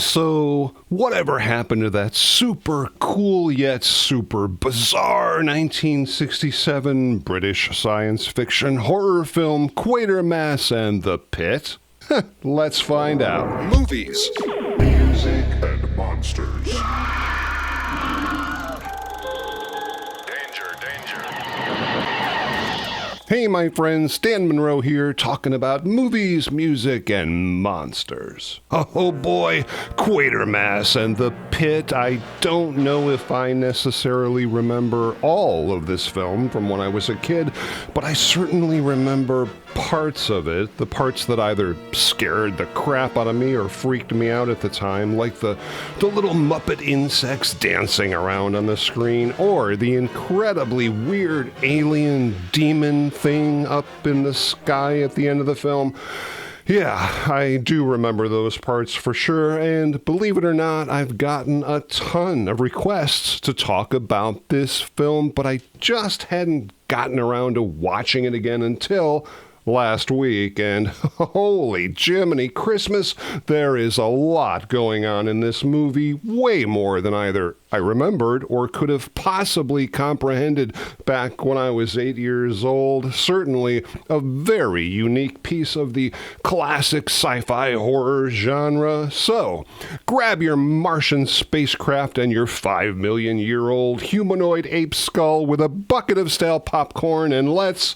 So, whatever happened to that super cool yet super bizarre 1967 British science fiction horror film Quatermass and the Pit? Let's find out. Movies, Music and monsters. Danger, danger. Hey my friends, Dan Monroe here, talking about movies, music, and monsters. Oh boy, Quatermass and the Pit. I don't know if I necessarily remember all of this film from when I was a kid, but I certainly remember parts of it, the parts that either scared the crap out of me or freaked me out at the time, like the little Muppet insects dancing around on the screen, or the incredibly weird alien demon thing up in the sky at the end of the film. Yeah, I do remember those parts for sure, and believe it or not, I've gotten a ton of requests to talk about this film, but I just hadn't gotten around to watching it again until last week, and holy Jiminy Christmas, there is a lot going on in this movie, way more than either I remembered or could have possibly comprehended back when I was 8 years old. Certainly a very unique piece of the classic sci-fi horror genre. So, grab your Martian spacecraft and your 5 million year old humanoid ape skull with a bucket of stale popcorn, and let's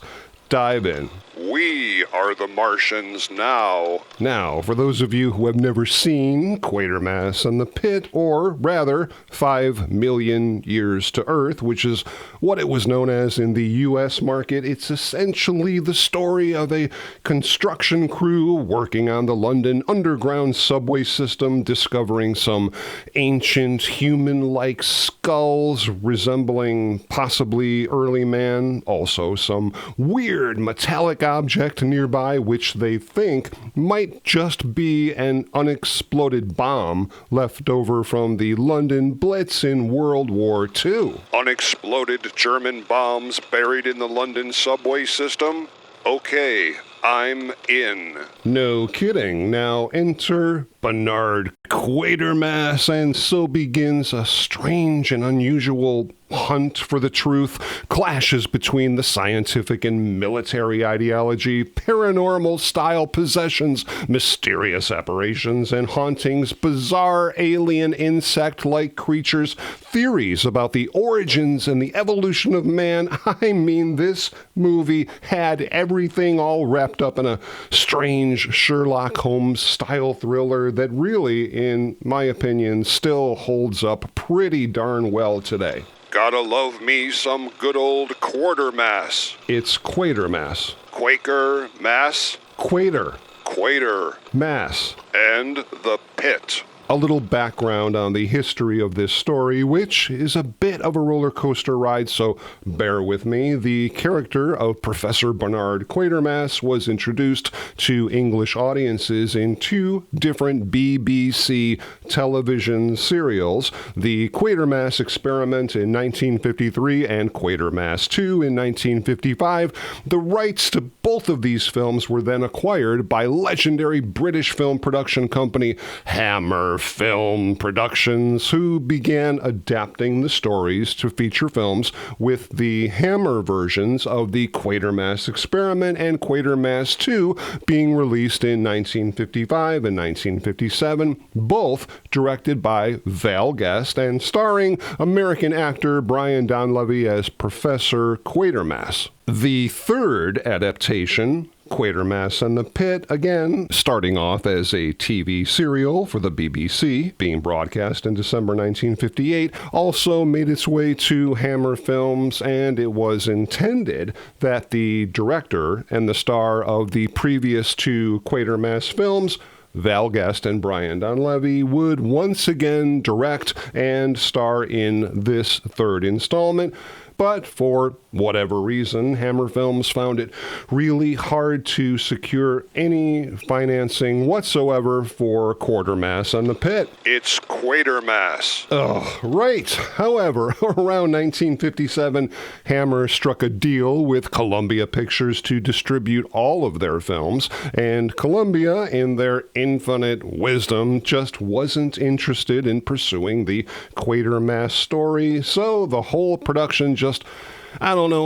dive in. We are the Martians now. Now, for those of you who have never seen Quatermass and the Pit, or rather, 5 million years to Earth, which is what it was known as in the U.S. market, it's essentially the story of a construction crew working on the London Underground subway system, discovering some ancient human-like skulls resembling possibly early man, also some weird metallic object nearby which they think might just be an unexploded bomb left over from the London Blitz in World War II. Unexploded German bombs buried in the London subway system? Okay, I'm in. No kidding. Now enter Bernard Quatermass, and so begins a strange and unusual hunt for the truth, clashes between the scientific and military ideology, paranormal style possessions, mysterious apparitions and hauntings, bizarre alien insect-like creatures, theories about the origins and the evolution of man. I mean, this movie had everything all wrapped up in a strange Sherlock Holmes style thriller that really, in my opinion, still holds up pretty darn well today. Gotta love me some good old Quatermass. It's Quatermass. Quaker Mass? Quater. Quater. Mass. And the Pit. A little background on the history of this story, which is a bit of a roller coaster ride, so bear with me. The character of Professor Bernard Quatermass was introduced to English audiences in two different BBC television serials, the Quatermass Experiment in 1953 and Quatermass 2 in 1955. The rights to both of these films were then acquired by legendary British film production company Hammer Film Productions, who began adapting the stories to feature films, with the Hammer versions of the Quatermass Experiment and Quatermass 2 being released in 1955 and 1957, both directed by Val Guest and starring American actor Brian Donlevy as Professor Quatermass. The third adaptation, Quatermass and the Pit, again, starting off as a TV serial for the BBC, being broadcast in December 1958, also made its way to Hammer Films, and it was intended that the director and the star of the previous two Quatermass films, Val Guest and Brian Donlevy, would once again direct and star in this third installment. but for whatever reason, Hammer Films found it really hard to secure any financing whatsoever for Quatermass and the Pit. It's Quatermass. Oh, right. However, around 1957, Hammer struck a deal with Columbia Pictures to distribute all of their films, and Columbia, in their infinite wisdom, just wasn't interested in pursuing the Quatermass story, so the whole production just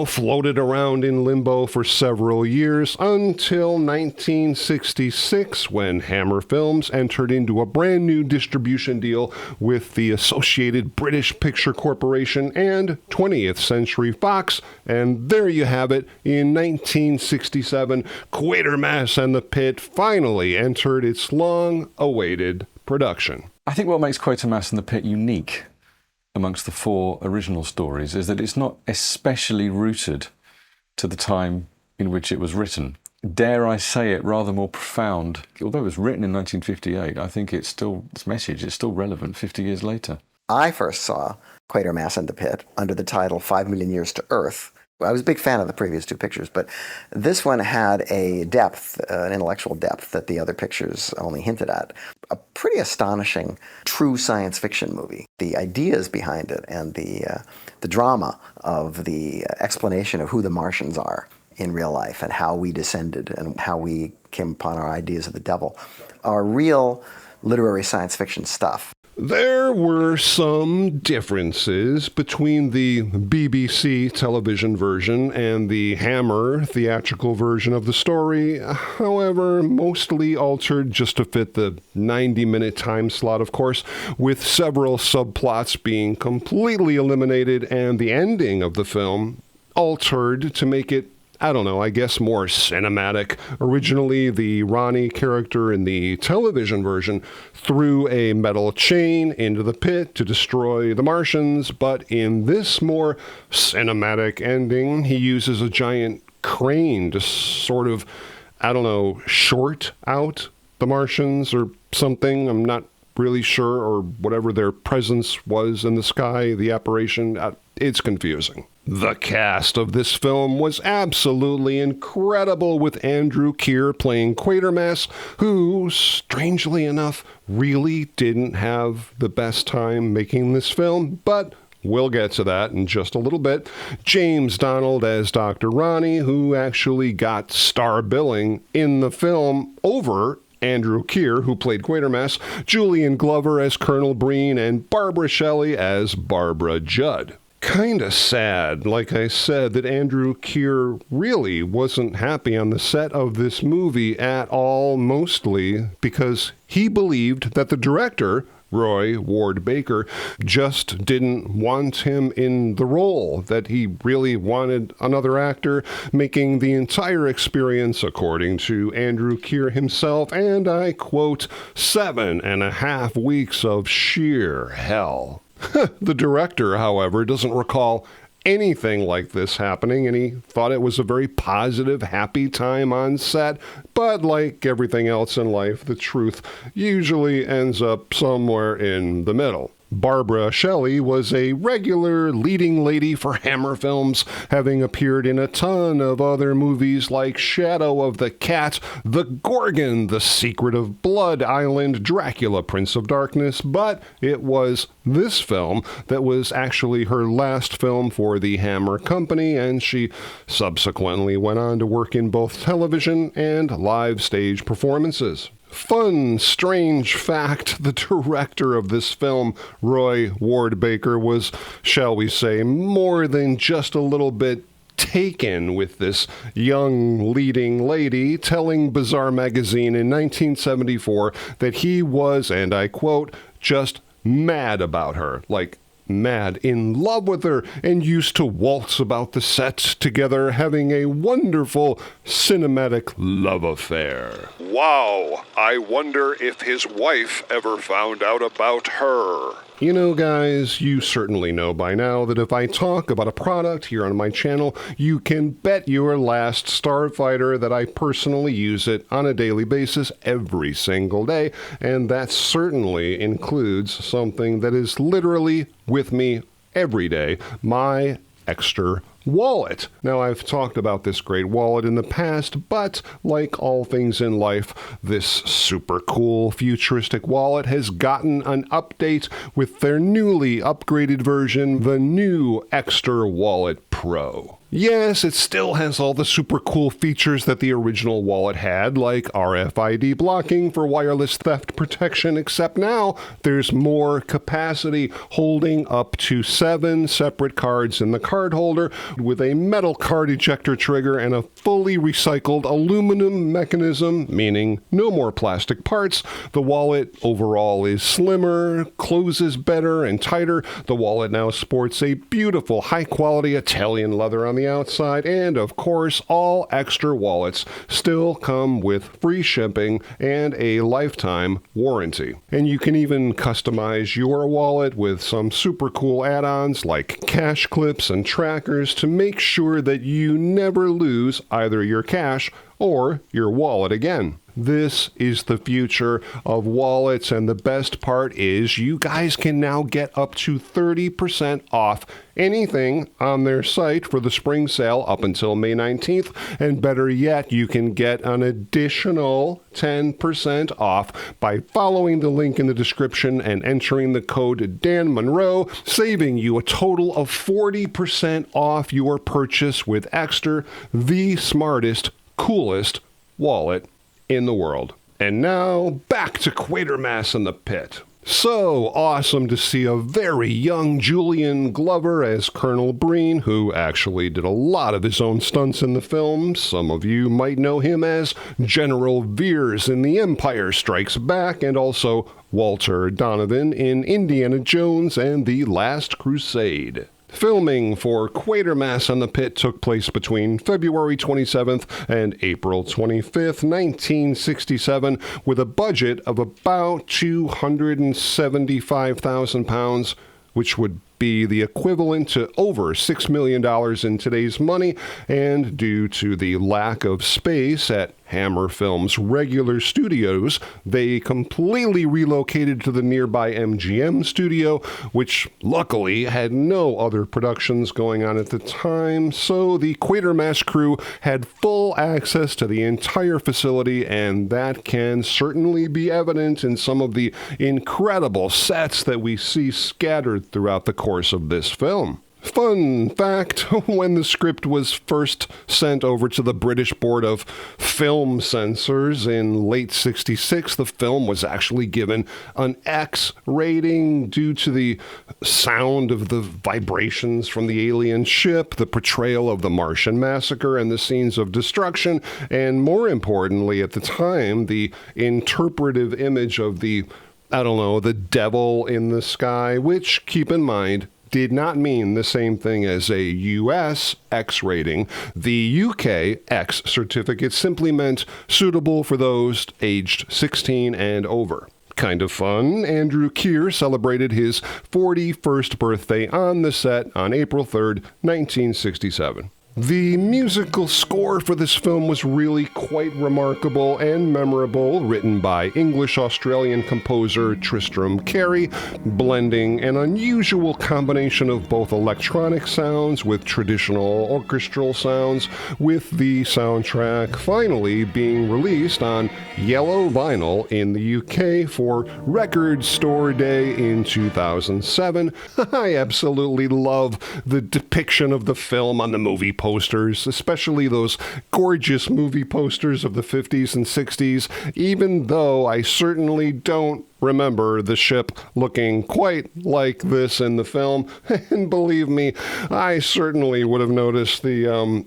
floated around in limbo for several years until 1966 when Hammer Films entered into a brand new distribution deal with the Associated British Picture Corporation and 20th Century Fox, and there you have it. In 1967, Quatermass and the Pit finally entered its long-awaited production. I think what makes Quatermass and the Pit unique amongst the four original stories is that it's not especially rooted to the time in which it was written. Dare I say it, rather more profound. Although it was written in 1958, I think its message is still relevant 50 years later. I first saw Quatermass and the Pit under the title 5 Million Years to Earth. I was a big fan of the previous two pictures, but this one had a depth, an intellectual depth that the other pictures only hinted at. A pretty astonishing, true science fiction movie. The ideas behind it and the drama of the explanation of who the Martians are in real life and how we descended and how we came upon our ideas of the devil are real literary science fiction stuff. There were some differences between the BBC television version and the Hammer theatrical version of the story, however, mostly altered just to fit the 90-minute time slot, of course, with several subplots being completely eliminated and the ending of the film altered to make it more cinematic. Originally, the Ronnie character in the television version threw a metal chain into the pit to destroy the Martians, but in this more cinematic ending, he uses a giant crane to sort of, short out the Martians or something. I'm not really sure, or whatever their presence was in the sky, the apparition. It's confusing. The cast of this film was absolutely incredible, with Andrew Keir playing Quatermass, who, strangely enough, really didn't have the best time making this film, but we'll get to that in just a little bit. James Donald as Dr. Ronnie, who actually got star billing in the film over Andrew Keir, who played Quatermass, Julian Glover as Colonel Breen, and Barbara Shelley as Barbara Judd. Kinda sad, like I said, that Andrew Keir really wasn't happy on the set of this movie at all, mostly because he believed that the director, Roy Ward Baker, just didn't want him in the role, that he really wanted another actor, making the entire experience, according to Andrew Keir himself, and I quote, 7.5 weeks of sheer hell. The director, however, doesn't recall anything like this happening, and he thought it was a very positive, happy time on set. But like everything else in life, the truth usually ends up somewhere in the middle. Barbara Shelley was a regular leading lady for Hammer Films, having appeared in a ton of other movies like Shadow of the Cat, The Gorgon, The Secret of Blood Island, Dracula, Prince of Darkness, but it was this film that was actually her last film for the Hammer Company, and she subsequently went on to work in both television and live stage performances. Fun, strange fact, the director of this film, Roy Ward Baker, was, shall we say, more than just a little bit taken with this young leading lady, telling Bizarre Magazine in 1974 that he was, and I quote, just mad about her, like mad in love with her, and used to waltz about the sets together, having a wonderful cinematic love affair. Wow, I wonder if his wife ever found out about her. You know, guys, you certainly know by now that if I talk about a product here on my channel, you can bet your last Starfighter that I personally use it on a daily basis every single day, and that certainly includes something that is literally with me every day, my Extra wallet. Now, I've talked about this great wallet in the past, but like all things in life, this super cool futuristic wallet has gotten an update with their newly upgraded version, the new Extra Wallet Pro. Yes, it still has all the super cool features that the original wallet had, like RFID blocking for wireless theft protection, except now there's more capacity, holding up to 7 separate cards in the card holder with a metal card ejector trigger and a fully recycled aluminum mechanism, meaning no more plastic parts. The wallet overall is slimmer, closes better and tighter. The wallet now sports a beautiful high-quality Italian leather on the outside, and of course, all Extra wallets still come with free shipping and a lifetime warranty. And you can even customize your wallet with some super cool add-ons like cash clips and trackers to make sure that you never lose either your cash or your wallet again. This is the future of wallets, and the best part is you guys can now get up to 30% off anything on their site for the spring sale up until May 19th, and better yet, you can get an additional 10% off by following the link in the description and entering the code Dan Monroe, saving you a total of 40% off your purchase with Extra, the smartest, coolest wallet in the world. And now, back to Quatermass and the Pit. So awesome to see a very young Julian Glover as Colonel Breen, who actually did a lot of his own stunts in the film. Some of you might know him as General Veers in The Empire Strikes Back, and also Walter Donovan in Indiana Jones and The Last Crusade. Filming for Quatermass and the Pit took place between February 27th and April 25th, 1967, with a budget of about £275,000, which would be the equivalent to over $6 million in today's money, and due to the lack of space at Hammer Films' regular studios, they completely relocated to the nearby MGM studio, which luckily had no other productions going on at the time, so the Quatermass crew had full access to the entire facility, and that can certainly be evident in some of the incredible sets that we see scattered throughout the course of this film. Fun fact, when the script was first sent over to the British Board of Film Censors in late '66, the film was actually given an X rating due to the sound of the vibrations from the alien ship, the portrayal of the Martian massacre, and the scenes of destruction, and more importantly at the time, the interpretive image of the devil in the sky, which, keep in mind, did not mean the same thing as a U.S. X rating. The UK X certificate simply meant suitable for those aged 16 and over. Kind of fun, Andrew Keir celebrated his 41st birthday on the set on April 3rd, 1967. The musical score for this film was really quite remarkable and memorable, written by English-Australian composer Tristram Cary, blending an unusual combination of both electronic sounds with traditional orchestral sounds, with the soundtrack finally being released on yellow vinyl in the UK for Record Store Day in 2007. I absolutely love the depiction of the film on the movie posters, especially those gorgeous movie posters of the 50s and 60s, even though I certainly don't remember the ship looking quite like this in the film. And believe me, I certainly would have noticed the,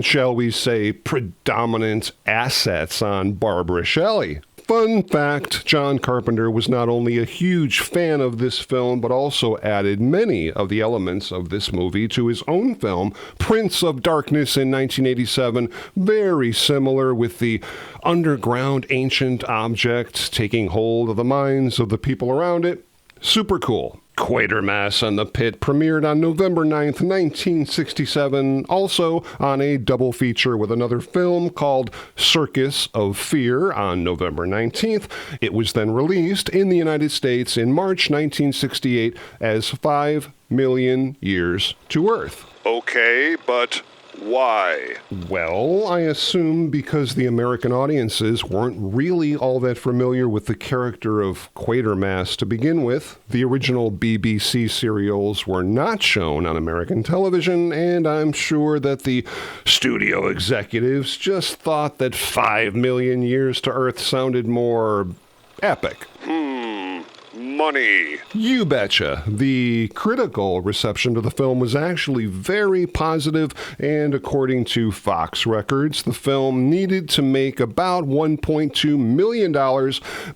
shall we say, predominant assets on Barbara Shelley. Fun fact, John Carpenter was not only a huge fan of this film, but also added many of the elements of this movie to his own film, Prince of Darkness in 1987, very similar, with the underground ancient object taking hold of the minds of the people around it. Super cool. Quatermass and the Pit premiered on November 9th, 1967, also on a double feature with another film called Circus of Fear on November 19th. It was then released in the United States in March 1968 as 5 million years to Earth. Okay, but why? Well, I assume because the American audiences weren't really all that familiar with the character of Quatermass to begin with. The original BBC serials were not shown on American television, and I'm sure that the studio executives just thought that 5 million years to Earth sounded more epic. Money. You betcha. The critical reception to the film was actually very positive, and according to Fox Records, the film needed to make about $1.2 million,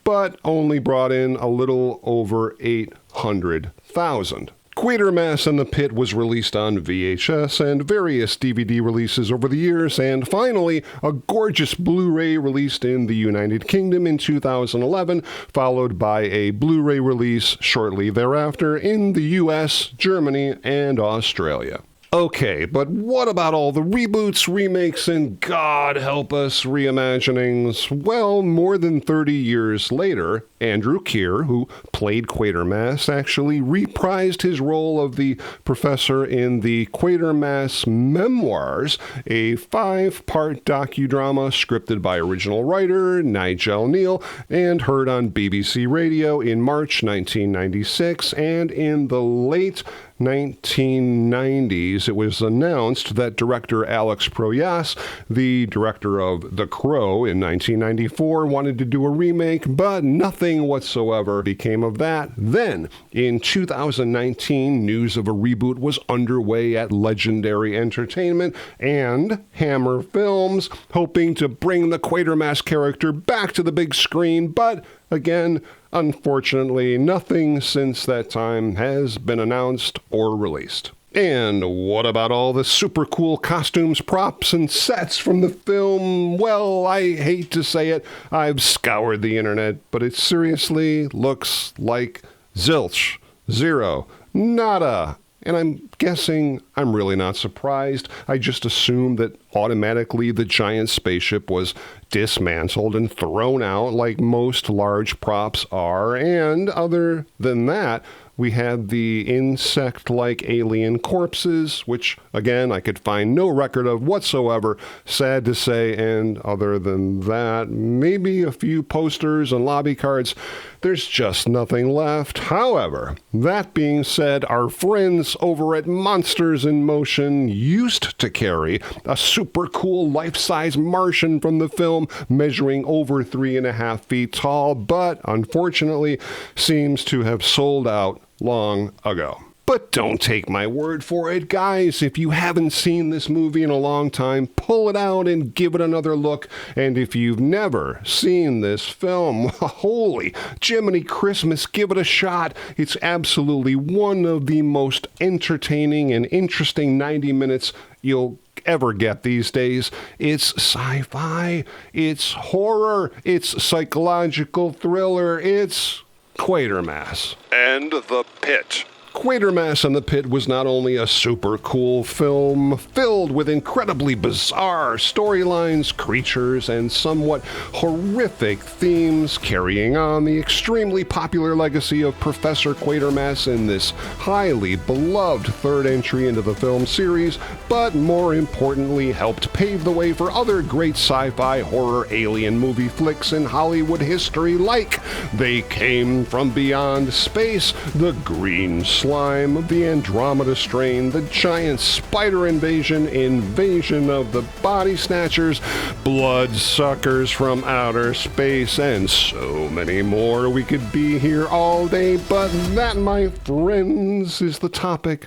but only brought in a little over $800,000. Quatermass and the Pit was released on VHS and various DVD releases over the years, and finally, a gorgeous Blu-ray released in the United Kingdom in 2011, followed by a Blu-ray release shortly thereafter in the US, Germany, and Australia. Okay, but what about all the reboots, remakes, and God help us reimaginings? Well, more than 30 years later, Andrew Keir, who played Quatermass, actually reprised his role of the professor in the Quatermass Memoirs, a 5-part docudrama scripted by original writer Nigel Neal and heard on BBC Radio in March 1996, and in the late 1990s, it was announced that director Alex Proyas, the director of The Crow in 1994, wanted to do a remake, but nothing whatsoever became of that. Then, in 2019, news of a reboot was underway at Legendary Entertainment and Hammer Films, hoping to bring the Quatermass character back to the big screen, but again, unfortunately, nothing since that time has been announced or released. And what about all the super cool costumes, props, and sets from the film? Well, I hate to say it, I've scoured the internet, but it seriously looks like zilch, zero, nada. And I'm guessing I'm really not surprised. I just assumed that automatically the giant spaceship was dismantled and thrown out like most large props are. And other than that, we had the insect-like alien corpses, which, again, I could find no record of whatsoever, sad to say, and other than that, maybe a few posters and lobby cards. There's just nothing left. However, that being said, our friends over at Monsters in Motion used to carry a super cool life-size Martian from the film measuring over 3.5 feet tall, but unfortunately seems to have sold out long ago. But don't take my word for it, guys. If you haven't seen this movie in a long time, pull it out and give it another look. And if you've never seen this film, holy Jiminy Christmas, give it a shot. It's absolutely one of the most entertaining and interesting 90 minutes you'll ever get these days. It's sci-fi, it's horror, it's psychological thriller, it's Quatermass. And the Pit. Quatermass and the Pit was not only a super cool film filled with incredibly bizarre storylines, creatures, and somewhat horrific themes, carrying on the extremely popular legacy of Professor Quatermass in this highly beloved third entry into the film series, but more importantly helped pave the way for other great sci-fi horror alien movie flicks in Hollywood history, like They Came from Beyond Space, The Green Slime, The Andromeda Strain, The Giant Spider Invasion, Invasion of the Body Snatchers, Bloodsuckers from Outer Space, and so many more. We could be here all day, but that, my friends, is the topic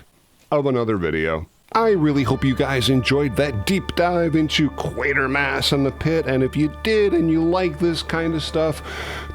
of another video. I really hope you guys enjoyed that deep dive into Quatermass and the Pit, and if you did and you like this kind of stuff,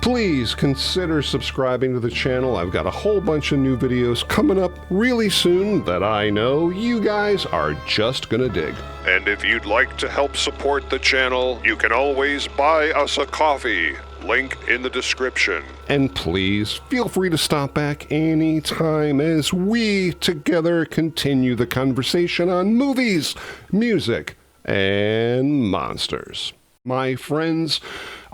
please consider subscribing to the channel. I've got a whole bunch of new videos coming up really soon that I know you guys are just gonna dig. And if you'd like to help support the channel, you can always buy us a coffee. Link in the description. And please feel free to stop back anytime as we together continue the conversation on movies, music, and monsters. My friends,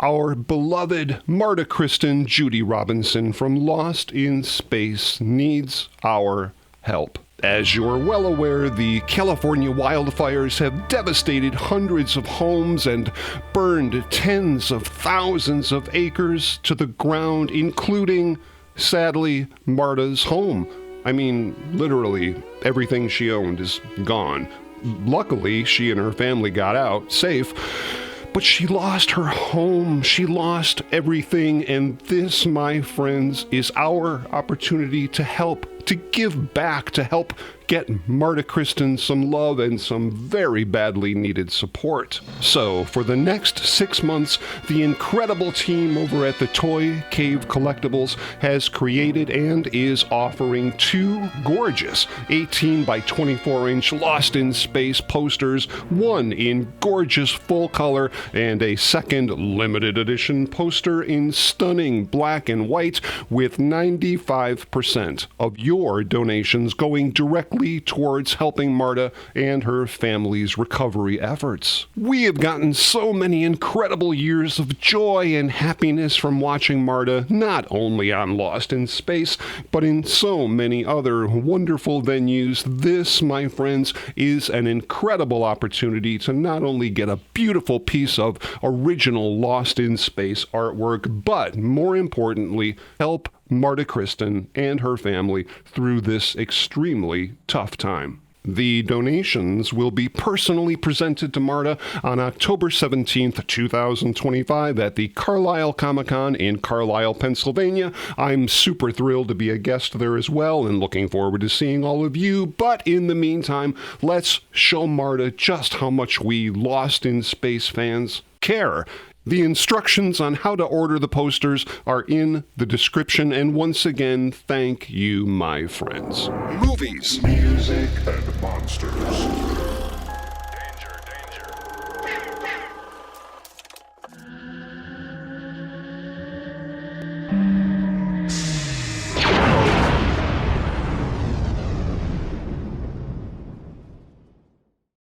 our beloved Marta Kristen Judy Robinson from Lost in Space needs our help. As you're well aware, the California wildfires have devastated hundreds of homes and burned tens of thousands of acres to the ground, including, sadly, Marta's home. I mean, literally, everything she owned is gone. Luckily, she and her family got out safe, but she lost her home. She lost everything, and this, my friends, is our opportunity to help, to give back, to help get Marta Kristen some love and some very badly needed support. So, for the next 6 months, the incredible team over at the Toy Cave Collectibles has created and is offering 2 gorgeous 18 by 24 inch Lost in Space posters, one in gorgeous full color and a second limited edition poster in stunning black and white, with 95% of your donations going directly towards helping Marta and her family's recovery efforts. We have gotten so many incredible years of joy and happiness from watching Marta, not only on Lost in Space, but in so many other wonderful venues. This, my friends, is an incredible opportunity to not only get a beautiful piece of original Lost in Space artwork, but more importantly, help Marta Kristen and her family through this extremely tough time. The donations will be personally presented to Marta on October 17th, 2025 at the Carlisle Comic-Con in Carlisle, Pennsylvania. I'm super thrilled to be a guest there as well and looking forward to seeing all of you. But in the meantime, let's show Marta just how much we Lost in Space fans care. The instructions on how to order the posters are in the description, and once again, thank you, my friends. Movies, music, and monsters.